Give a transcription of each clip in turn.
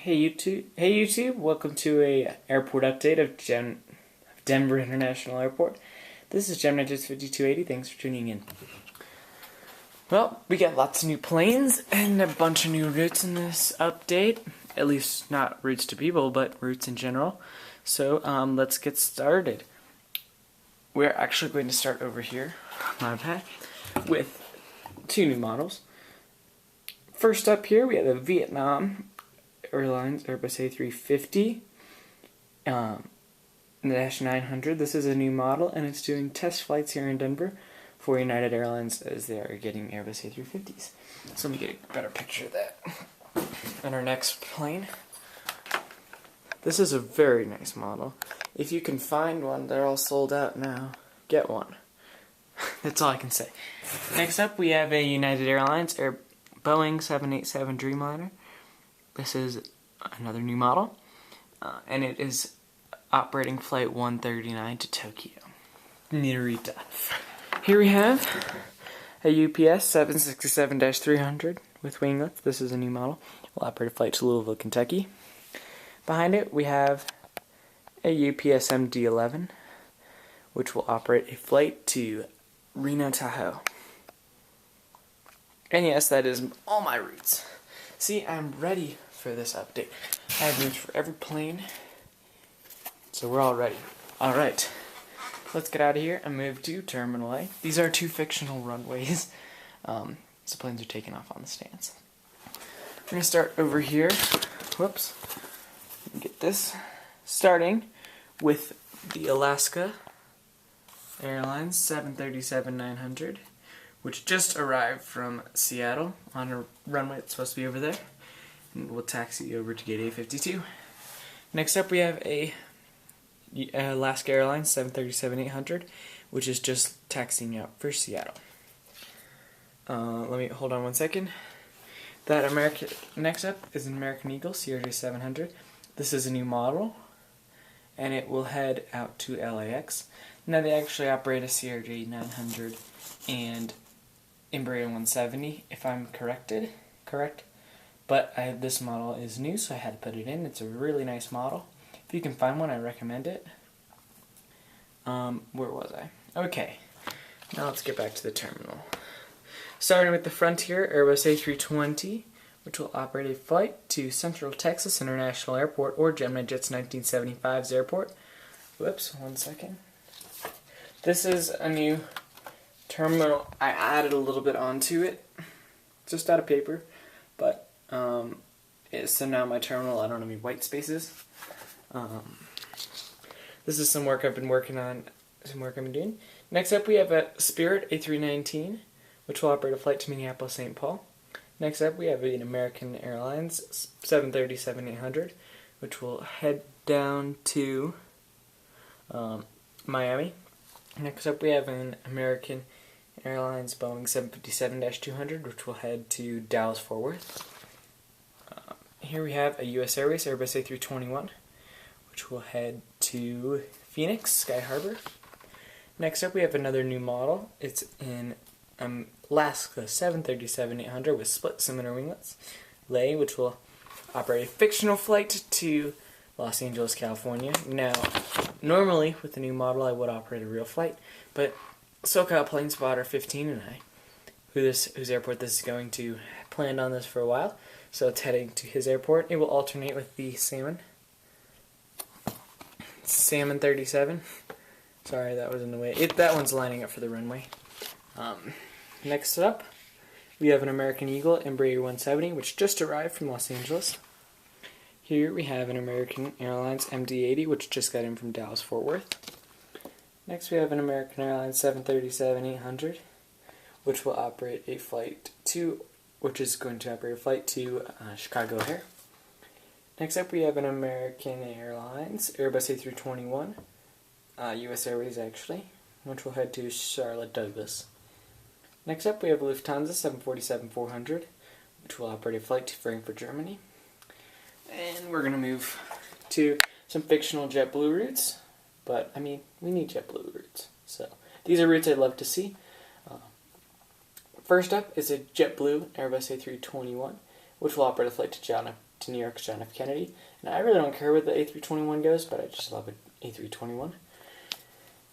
Hey YouTube, welcome to a airport update of Denver International Airport. This is GeminiJets 5280, thanks for tuning in. Well, we got lots of new planes and a bunch of new routes in this update. At least not routes to people, but routes in general. So let's get started. We're actually going to start over here, my bad, with two new models. First up here we have the Vietnam Airlines Airbus A350 -900. This is a new model and it's doing test flights here in Denver for United Airlines as they are getting Airbus A350s. So let me get a better picture of that. And our next plane. This is a very nice model. If you can find one, they're all sold out now. Get one. That's all I can say. Next up we have a United Airlines Boeing 787 Dreamliner. This is another new model, and it is operating flight 139 to Tokyo, Narita. Here we have a UPS 767-300 with winglets. This is a new model. Will operate a flight to Louisville, Kentucky. Behind it, we have a UPS MD-11, which will operate a flight to Reno, Tahoe. And yes, that is all my routes. See, I'm ready for this update. I have routes for every plane, so we're all ready. Alright, let's get out of here and move to Terminal A. These are two fictional runways, so planes are taking off on the stands. We're going to start over here. Whoops. Let me get this. Starting with the Alaska Airlines 737-900. Which just arrived from Seattle on a runway that's supposed to be over there. And we'll taxi over to Gate A52. Next up we have a Alaska Airlines 737-800, which is just taxiing out for Seattle. Let me hold on one second. Next up is an American Eagle CRJ-700. This is a new model, and it will head out to LAX. Now they actually operate a CRJ-900 and Embraer 170, if I'm correct. But this model is new, so I had to put it in. It's a really nice model. If you can find one, I recommend it. Where was I? Okay, now let's get back to the terminal. Starting with the Frontier Airbus A320, which will operate a flight to Central Texas International Airport or GeminiJets 1975's airport. Whoops, one second. This is a new terminal. I added a little bit onto it, just out of paper, but so now my terminal, I don't have any white spaces. This is some work I've been working on, doing. Next up we have a Spirit A319, which will operate a flight to Minneapolis-St. Paul. Next up we have an American Airlines 737-800, which will head down to Miami. Next up we have an American Airlines Boeing 757-200, which will head to Dallas-Fort Worth. Here we have a U.S. Airways Airbus A321, which will head to Phoenix, Sky Harbor. Next up we have another new model. It's an Alaska 737-800 with split cylinder winglets. Lay, which will operate a fictional flight to Los Angeles, California. Now, normally with the new model I would operate a real flight, but SoCal Plane Spotter 15 and I, whose airport this is going to, planned on this for a while, so it's heading to his airport. It will alternate with the Salmon 37. Sorry, that was in the way. That one's lining up for the runway. Next up, we have an American Eagle Embraer 170, which just arrived from Los Angeles. Here we have an American Airlines MD-80, which just got in from Dallas-Fort Worth. Next we have an American Airlines 737-800, which is going to operate a flight to Chicago O'Hare. Next up we have an American Airlines Airbus A321, U.S. Airways actually, which will head to Charlotte Douglas. Next up we have a Lufthansa 747-400, which will operate a flight to Frankfurt, Germany. And we're going to move to some fictional JetBlue routes. But, I mean, we need JetBlue routes. So, these are routes I'd love to see. First up is a JetBlue Airbus A321, which will operate a flight to New York's John F. Kennedy. And I really don't care where the A321 goes, but I just love an A321.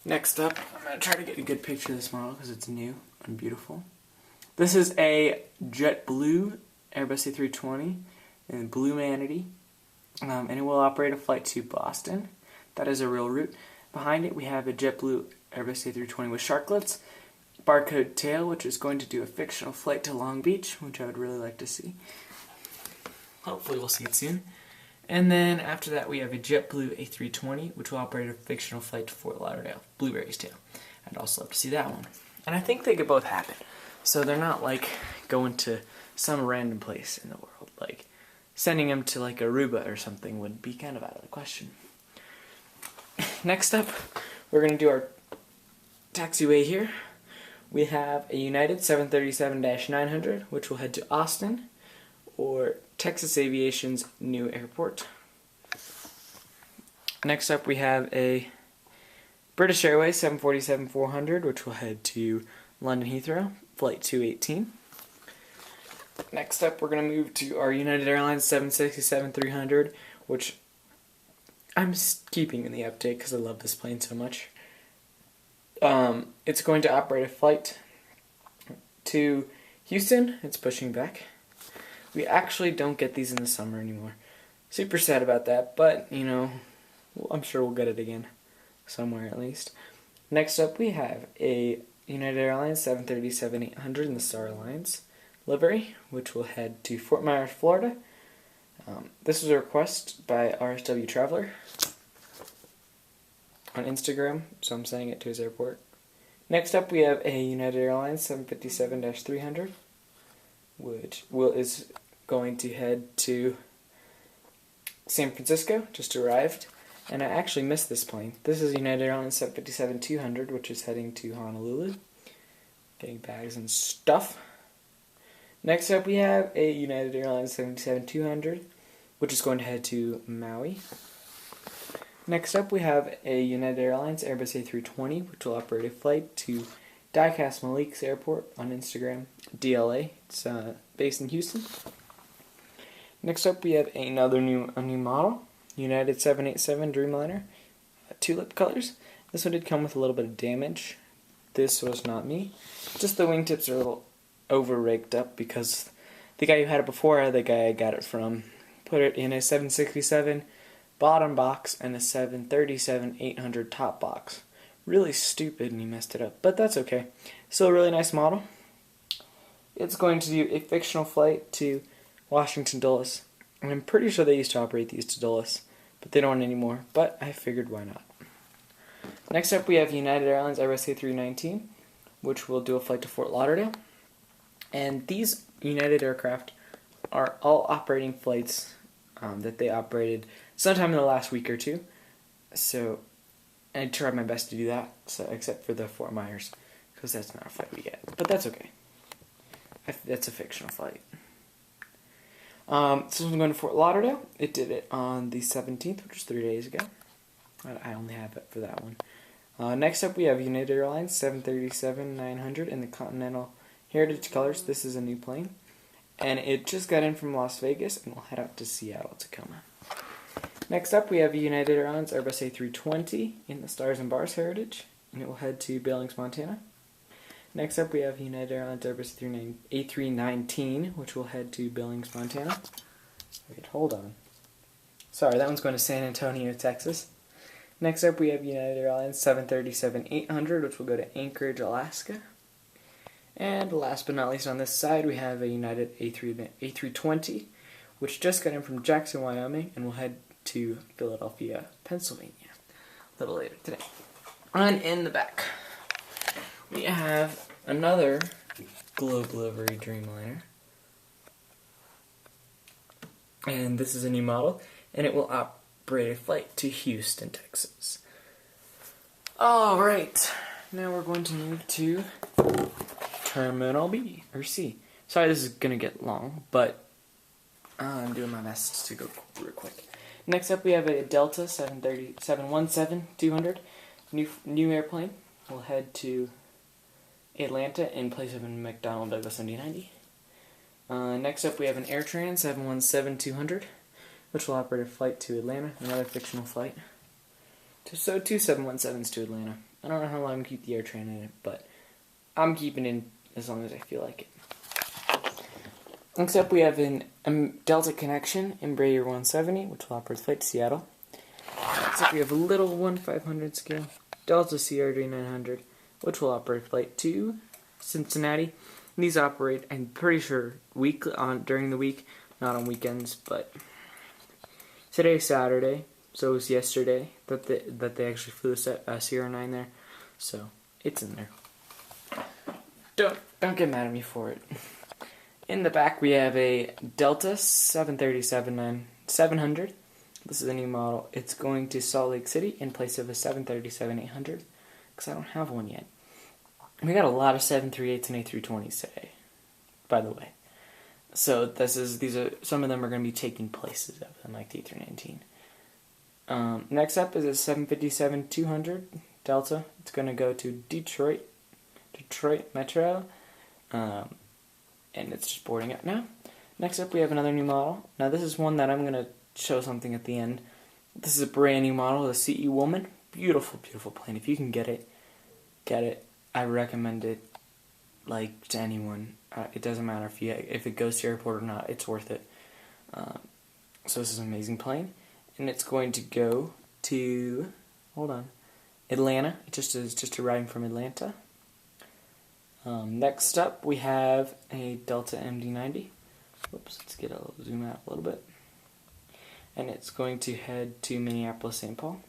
Next up, I'm going to try to get a good picture of this model because it's new and beautiful. This is a JetBlue Airbus A320 in Blue Manatee, and it will operate a flight to Boston. That is a real route. Behind it, we have a JetBlue Airbus A320 with sharklets, barcode tail, which is going to do a fictional flight to Long Beach, which I would really like to see. Hopefully we'll see it soon. And then after that, we have a JetBlue A320, which will operate a fictional flight to Fort Lauderdale, Blueberry's tail. I'd also love to see that one. And I think they could both happen. So they're not like going to some random place in the world. Like sending them to like Aruba or something would be kind of out of the question. Next up, we're going to do our taxiway here. We have a United 737-900, which will head to Austin, or Texas Aviation's new airport. Next up, we have a British Airways 747-400, which will head to London Heathrow, flight 218. Next up, we're going to move to our United Airlines 767-300, which I'm keeping in the update because I love this plane so much. It's going to operate a flight to Houston. It's pushing back. We actually don't get these in the summer anymore. Super sad about that, but, you know, I'm sure we'll get it again. Somewhere, at least. Next up, we have a United Airlines 737-800 in the Star Alliance livery, which will head to Fort Myers, Florida. This was a request by RSW Traveler on Instagram, so I'm sending it to his airport. Next up, we have a United Airlines 757-300, which is going to head to San Francisco, just arrived, and I actually missed this plane. This is United Airlines 757-200, which is heading to Honolulu, getting bags and stuff. Next up, we have a United Airlines 757-200, which is going to head to Maui. Next up, we have a United Airlines Airbus A320, which will operate a flight to Diecast Malik's airport on Instagram, DLA. It's based in Houston. Next up, we have a new model, United 787 Dreamliner, tulip colors. This one did come with a little bit of damage. This was not me. Just the wingtips are a little over-rigged up because the guy who had it before, the guy I got it from, put it in a 767 bottom box and a 737-800 top box. Really stupid, and he messed it up, but that's okay. Still a really nice model. It's going to do a fictional flight to Washington Dulles, and I'm pretty sure they used to operate these to Dulles, but they don't anymore, but I figured why not. Next up, we have United Airlines Airbus A319, which will do a flight to Fort Lauderdale, and these United aircraft are all operating flights that they operated sometime in the last week or two, so I tried my best to do that, so except for the Fort Myers, because that's not a flight we get, but that's okay. That's a fictional flight. So I'm going to Fort Lauderdale. It did it on the 17th, which was 3 days ago. I only have it for that one. Next up, we have United Airlines 737-900 in the Continental Heritage colors. This is a new plane, and it just got in from Las Vegas, and we'll head out to Seattle, Tacoma. Next up, we have United Airlines Airbus A320 in the Stars and Bars Heritage, and it will head to Billings, Montana. Next up, we have United Airlines Airbus A319, which will head to Billings, Montana. Wait, hold on. Sorry, that one's going to San Antonio, Texas. Next up, we have United Airlines 737-800, which will go to Anchorage, Alaska. And last but not least on this side, we have a United A320, which just got in from Jackson, Wyoming, and will head to Philadelphia, Pennsylvania, a little later today. And in the back, we have another Globe livery Dreamliner, and this is a new model, and it will operate a flight to Houston, Texas. Alright, now we're going to move to Terminal B, or C. Sorry this is going to get long, but I'm doing my best to go real quick. Next up we have a Delta 717-200, new airplane. We'll head to Atlanta in place of a McDonnell Douglas MD-90. Next up we have an AirTran 717-200, which will operate a flight to Atlanta, another fictional flight. So 2 717s to Atlanta. I don't know how long I'm keep the AirTran in it, but I'm keeping it in as long as I feel like it. Next up, we have a Delta connection, Embraer 170, which will operate a flight to Seattle. Next up, we have a little 1/500 scale Delta CRJ900, which will operate a flight to Cincinnati. And these operate, I'm pretty sure, during the week, not on weekends, but today's Saturday. So it was yesterday that they actually flew a CR9 there, so it's in there. Don't get mad at me for it. In the back we have a Delta 737-700. This is a new model. It's going to Salt Lake City in place of a 737-800 because I don't have one yet. We got a lot of 738s and A320s today, by the way. So these are some of them are going to be taking places of them, like the A319. Next up is a 757-200 Delta. It's going to go to Detroit Metro, and it's just boarding up now. Next up we have another new model. Now this is one that I'm going to show something at the end. This is a brand new model, the CE Woman. Beautiful, beautiful plane. If you can get it. I recommend it, like, to anyone. It doesn't matter if it goes to the airport or not. It's worth it. So this is an amazing plane. And it's going to go to, Atlanta. It's just arriving from Atlanta. Next up, we have a Delta MD-90. Let's zoom out a little bit. And it's going to head to Minneapolis, St. Paul.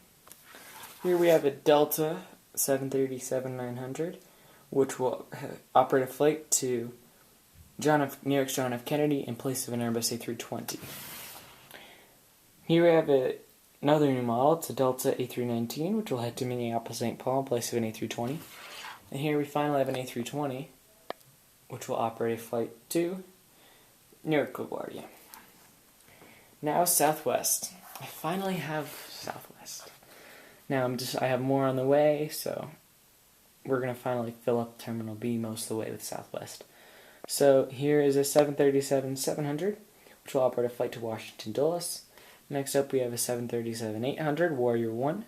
Here we have a Delta 737-900, which will operate a flight to New York's John F. Kennedy in place of an Airbus A320. Here we have another new model. It's a Delta A319, which will head to Minneapolis, St. Paul in place of an A320. And here we finally have an A320, which will operate a flight to New York LaGuardia. Now Southwest. I finally have Southwest. Now I have more on the way, so we're going to finally fill up Terminal B most of the way with Southwest. So here is a 737-700, which will operate a flight to Washington Dulles. Next up we have a 737-800 Warrior 1.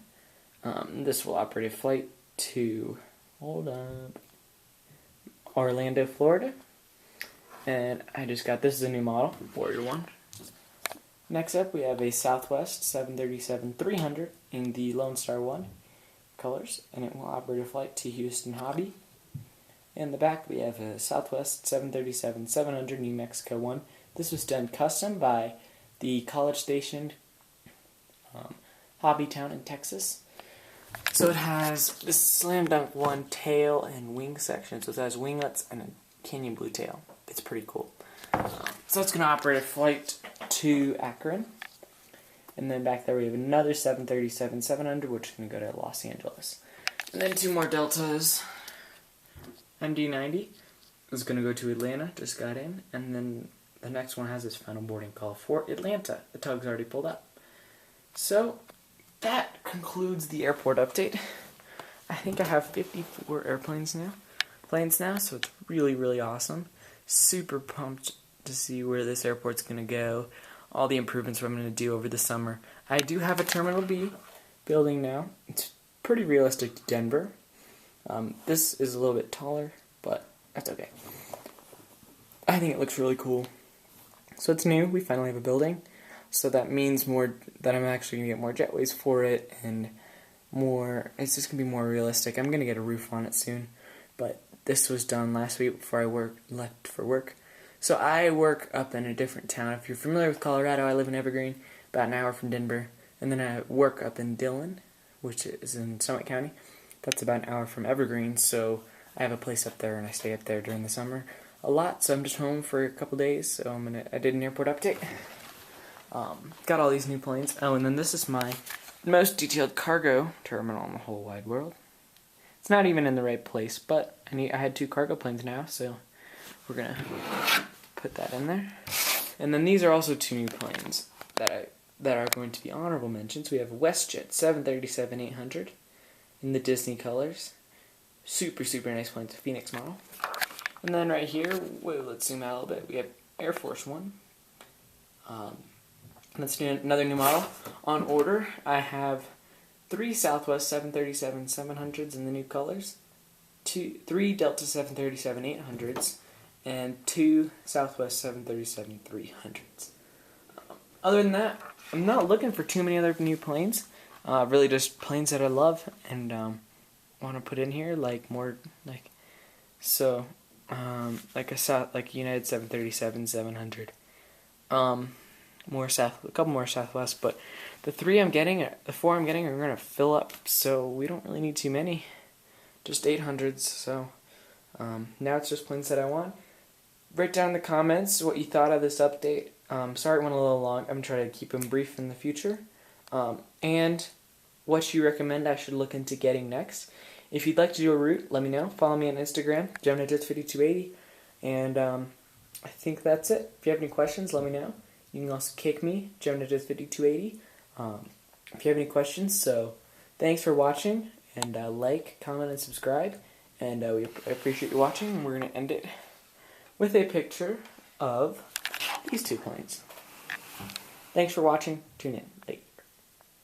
This will operate a flight to Orlando, Florida. And this is a new model, Warrior 1. Next up we have a Southwest 737-300 in the Lone Star 1 colors, and it will operate a flight to Houston Hobby. In the back we have a Southwest 737-700 New Mexico 1. This was done custom by the College Station Hobby Town in Texas. So it has this Slam Dunk 1 tail and wing section. So it has winglets and a canyon blue tail. It's pretty cool. So it's going to operate a flight to Akron. And then back there we have another 737-700, which is going to go to Los Angeles. And then two more Deltas. MD-90 is going to go to Atlanta, just got in. And then the next one has its final boarding call for Atlanta. The tug's already pulled up. So that concludes the airport update. I think I have 54 planes now, so it's really, really awesome. Super pumped to see where this airport's going to go, all the improvements I'm going to do over the summer. I do have a Terminal B building now. It's pretty realistic to Denver. This is a little bit taller, but that's okay. I think it looks really cool. So it's new. We finally have a building. So that means that I'm actually going to get more jetways for it, and it's just going to be more realistic. I'm going to get a roof on it soon, but this was done last week before I left for work. So I work up in a different town. If you're familiar with Colorado, I live in Evergreen, about an hour from Denver, and then I work up in Dillon, which is in Summit County. That's about an hour from Evergreen, so I have a place up there, and I stay up there during the summer a lot, so I'm just home for a couple days, so I did an airport update. Got all these new planes. Oh, and then this is my most detailed cargo terminal in the whole wide world. It's not even in the right place, but I had 2 cargo planes now, so we're gonna put that in there. And then these are also 2 new planes that are going to be honorable mentions. We have a WestJet 737-800 in the Disney colors. Super, super nice plane. It's a Phoenix model. And then right here, let's zoom out a little bit. We have Air Force One. Let's do another new model. On order, I have 3 Southwest 737-700s in the new colors, 3 Delta 737-800s, and 2 Southwest 737-300s. Other than that, I'm not looking for too many other new planes. Really just planes that I love and want to put in here, like more like like a United 737-700. A couple more Southwest, but the 4 I'm getting are gonna fill up, so we don't really need too many. Just 800s. So now it's just planes that I want. Write down in the comments what you thought of this update. Sorry it went a little long. I'm gonna try to keep them brief in the future. And what you recommend I should look into getting next. If you'd like to do a route, let me know. Follow me on Instagram, GeminiJets5280. And I think that's it. If you have any questions, let me know. You can also kick me, GeminiJets5280. If you have any questions. So thanks for watching. And like, comment, and subscribe. And we appreciate you watching. We're going to end it with a picture of these 2 planes. Thanks for watching. Tune in. Bye.